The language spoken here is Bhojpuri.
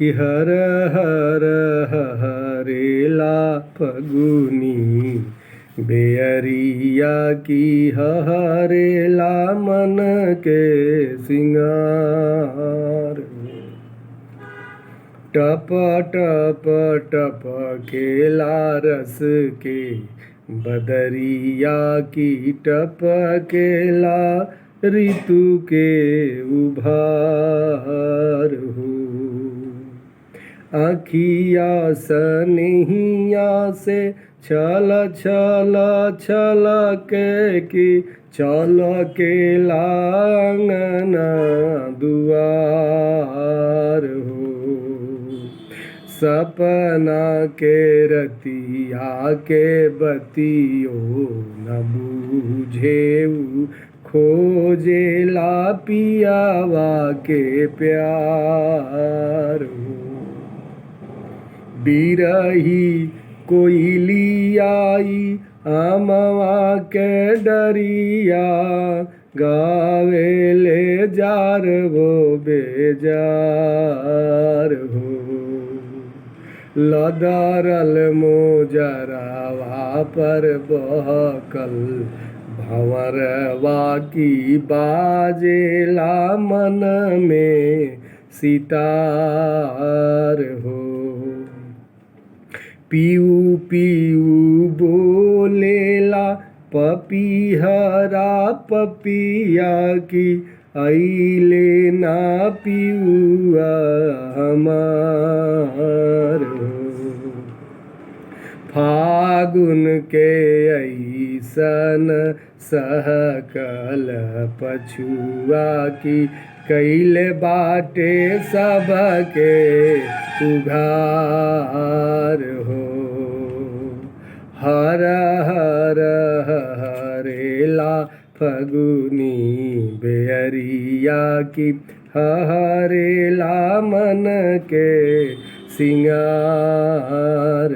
कि हर हर हरेला फगुनी बेअरिया की हरेला मन के सिंगार। टप टप टप केला रस के बदरिया की टप केला ऋतु के उभार हो। आँखिया सनिहिया से छल छल छल के कि चल के लांगन दुआर हो। सपना के रतिया के बतियो न बूझेऊ खोजेला पियावा के प्यार हो। बिरही कोयलियाई आमवा के डरिया गावे ले जार वो बेजार हो। लदरल मोजरावा पर बहकल भंवरवा की बाजेला मन में सितार हो। पीऊ पीऊ बोलेला पपीहरा पपिया की अइले ना पियुआ हमार हो। फागुन के ऐसन सहकल पछुआ की कैले बाटे सबके उघार हो। हर हर हरेला फगुनी बेअरिया की हरेला मन के सिंगार